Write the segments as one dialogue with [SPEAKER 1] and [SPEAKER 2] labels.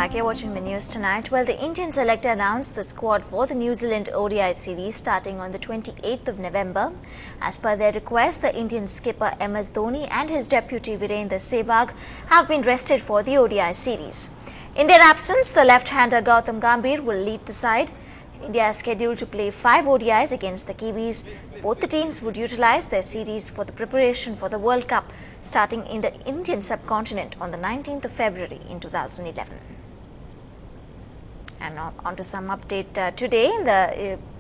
[SPEAKER 1] back. You're watching the news tonight. Well, the Indian selector announced the squad for the New Zealand ODI series starting on the 28th of November. As per their request, the Indian skipper MS Dhoni and his deputy Virendra Sehwag have been rested for the ODI series. In their absence, the left-hander Gautam Gambhir will lead the side. India is scheduled to play 5 ODIs against the Kiwis. Both the teams would utilize their series for the preparation for the World Cup starting in the Indian subcontinent on the 19th of February in 2011. And on to some update today.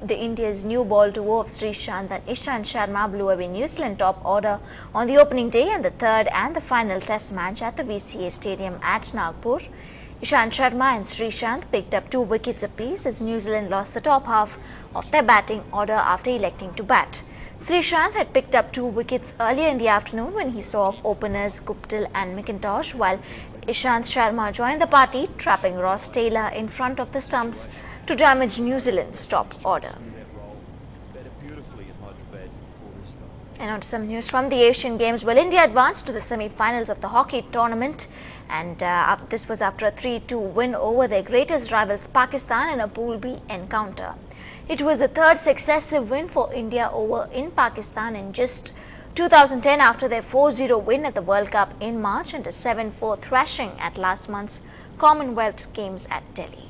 [SPEAKER 1] The India's new ball duo of Sreesanth and Ishant Sharma blew away New Zealand top order on the opening day and the third and the final test match at the VCA Stadium at Nagpur. Ishant Sharma and Sreesanth picked up 2 wickets apiece as New Zealand lost the top half of their batting order after electing to bat. Sreesanth had picked up 2 wickets earlier in the afternoon when he saw off openers Guptill and McIntosh, while Ishant Sharma joined the party, trapping Ross Taylor in front of the stumps to damage New Zealand's top order. And on to some news from the Asian Games. Well, India advanced to the semi-finals of the hockey tournament, and this was after a 3-2 win over their greatest rivals Pakistan in a Pool B encounter. It was the 3rd successive win for India over in Pakistan in just 2010 after their 4-0 win at the World Cup in March and a 7-4 thrashing at last month's Commonwealth Games at Delhi.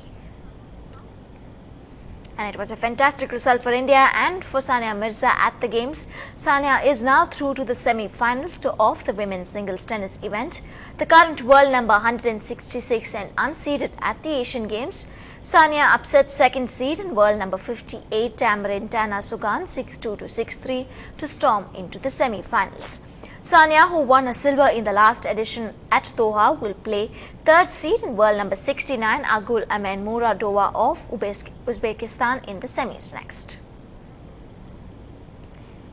[SPEAKER 1] And it was a fantastic result for India and for Sania Mirza at the Games. Sania is now through to the semi-finals of the women's singles tennis event. The current world number 166 and unseeded at the Asian Games, Sania upset second seed and world number 58 Tamarin Tanasugan 6-2 to 6-3 to storm into the semi-finals. Sania, who won a silver in the last edition at Doha, will play 3rd seed and world number 69 Agul Amen Muradova of Uzbekistan in the semis next.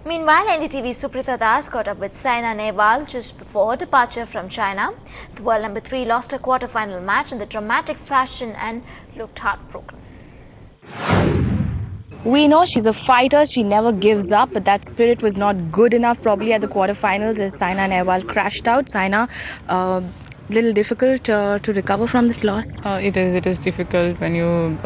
[SPEAKER 1] Meanwhile, NDTV's Suprita Das caught up with Saina Nehwal just before her departure from China. The world number 3 lost a quarter-final match in the dramatic fashion and looked heartbroken.
[SPEAKER 2] We know she's a fighter, she never gives up, but that spirit was not good enough probably at the quarterfinals as Saina Nehwal crashed out. Saina, little difficult to recover from this loss?
[SPEAKER 3] It is difficult when you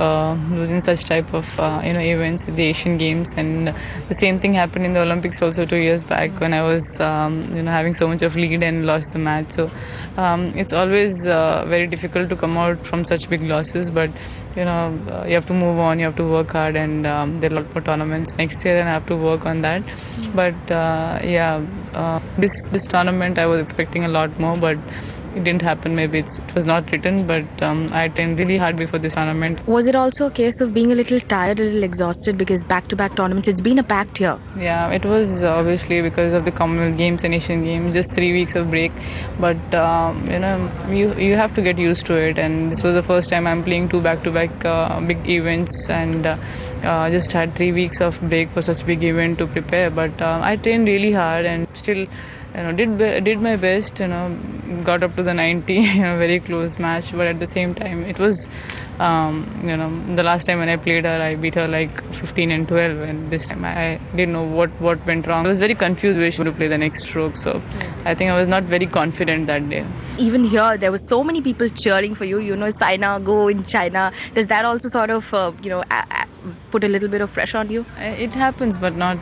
[SPEAKER 3] lose in such type of events at the Asian Games, and the same thing happened in the Olympics also 2 years back when I was having so much of lead and lost the match. So it's always very difficult to come out from such big losses, but you have to move on, you have to work hard, and there are a lot more tournaments next year and I have to work on that. But this tournament I was expecting a lot more, but it didn't happen. Maybe it was not written, but I trained really hard before this tournament.
[SPEAKER 2] Was it also a case of being a little tired, a little exhausted because back-to-back tournaments, it's been a packed year?
[SPEAKER 3] Yeah, it was obviously because of the Commonwealth Games and Asian Games, just 3 weeks of break. But you have to get used to it, and this was the first time I'm playing 2 back-to-back big events, and just had 3 weeks of break for such big event to prepare. But I trained really hard and still did my best, got up to the 90, very close match, but at the same time it was the last time when I played her I beat her like 15 and 12, and this time I didn't know what went wrong. I was very confused where she would play the next stroke, so I think I was not very confident that day.
[SPEAKER 2] Even here there were so many people cheering for you, Saina, go in China. Does that also sort of put a little bit of pressure on you?
[SPEAKER 3] It happens, but not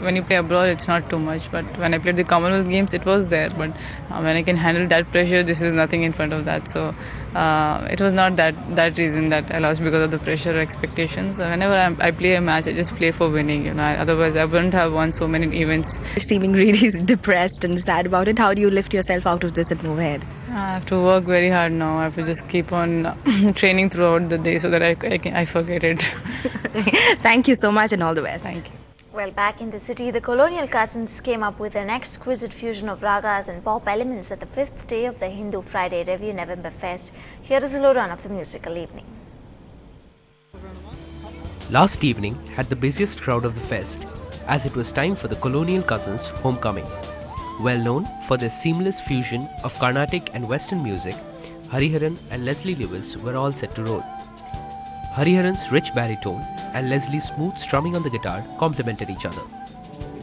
[SPEAKER 3] when you play abroad, it's not too much. But when I played the Commonwealth Games, it was there. But when I can handle that pressure, this is nothing in front of that. So it was not that reason that I lost because of the pressure or expectations. Whenever I play a match, I just play for winning. Otherwise, I wouldn't have won so many events.
[SPEAKER 2] You're seeming really depressed and sad about it. How do you lift yourself out of this and move ahead?
[SPEAKER 3] I have to work very hard now. I have to just keep on training throughout the day so that I forget it.
[SPEAKER 2] Thank you so much and all the best.
[SPEAKER 3] Thank you.
[SPEAKER 1] Well, back in the city, the Colonial Cousins came up with an exquisite fusion of ragas and pop elements at the 5th day of the Hindu Friday Review November Fest. Here is a lowdown of the musical evening.
[SPEAKER 4] Last evening had the busiest crowd of the fest, as it was time for the Colonial Cousins' homecoming. Well known for their seamless fusion of Carnatic and Western music, Hariharan and Leslie Lewis were all set to roll. Hariharan's rich baritone and Leslie's smooth strumming on the guitar complemented each other.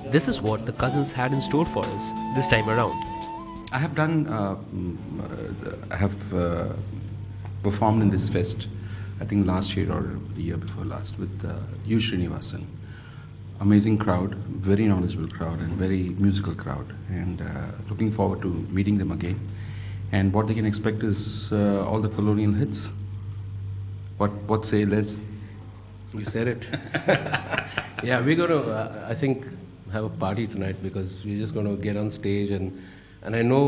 [SPEAKER 4] This is what the cousins had in store for us this time around.
[SPEAKER 5] I have performed in this fest, I think last year or the year before last, with NDTV-HINDU-NEWS. Amazing crowd, very knowledgeable crowd and very musical crowd, and looking forward to meeting them again. And what they can expect is all the colonial hits. What say, Les?
[SPEAKER 6] You said it. Yeah, we're going to, I think, have a party tonight because we're just going to get on stage and I know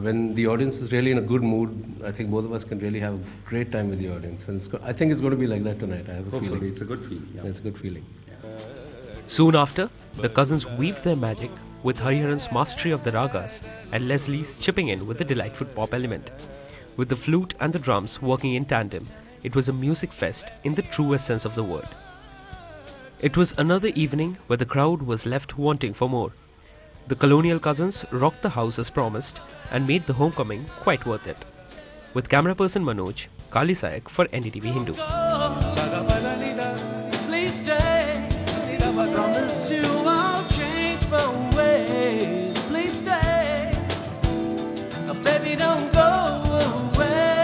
[SPEAKER 6] when the audience is really in a good mood, I think both of us can really have a great time with the audience. And I think it's going to be like that tonight. I have a feeling.
[SPEAKER 5] It's a good feeling. Yeah.
[SPEAKER 6] It's a good feeling.
[SPEAKER 4] Soon after, the cousins weaved their magic with Hariharan's mastery of the ragas and Leslie's chipping in with the delightful pop element. With the flute and the drums working in tandem, it was a music fest in the truest sense of the word. It was another evening where the crowd was left wanting for more. The colonial cousins rocked the house as promised and made the homecoming quite worth it. With camera person Manoj, Kali Sayak for NDTV Hindu.
[SPEAKER 7] I promise you I'll change my ways. Please stay. Baby, don't go away.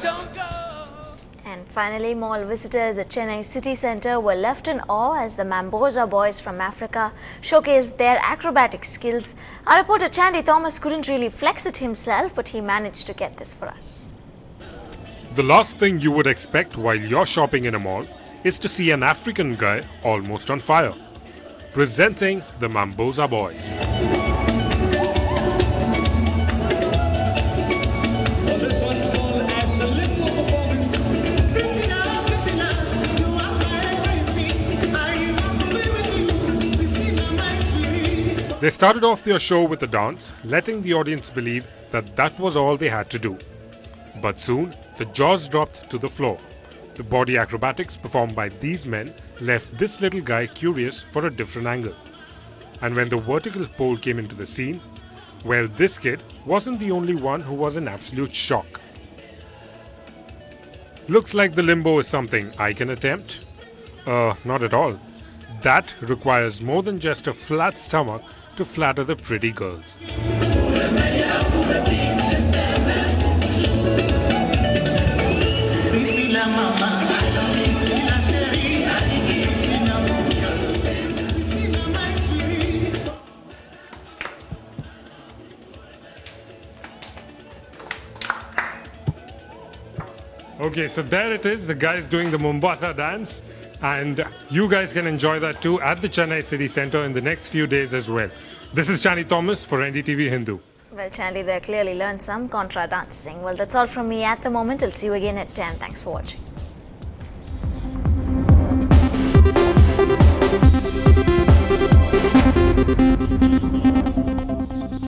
[SPEAKER 7] Don't go.
[SPEAKER 1] And finally, mall visitors at Chennai City Centre were left in awe as the Mamboza boys from Africa showcased their acrobatic skills. Our reporter Chandy Thomas couldn't really flex it himself, but he managed to get this for us.
[SPEAKER 8] The last thing you would expect while you're shopping in a mall is to see an African guy almost on fire. Presenting the Mamboza boys. They started off their show with a dance, letting the audience believe that that was all they had to do. But soon, the jaws dropped to the floor. The body acrobatics performed by these men left this little guy curious for a different angle. And when the vertical pole came into the scene, well, this kid wasn't the only one who was in absolute shock. Looks like the limbo is something I can attempt? Not at all. That requires more than just a flat stomach to flatter the pretty girls. Okay, so there it is, the guys doing the Mombasa dance, and you guys can enjoy that too at the Chennai City Centre in the next few days as well. This is Chandy Thomas for NDTV Hindu.
[SPEAKER 1] Well, Chandy, they clearly learned some contra dancing. Well, that's all from me at the moment. I'll see you again at 10. Thanks for watching.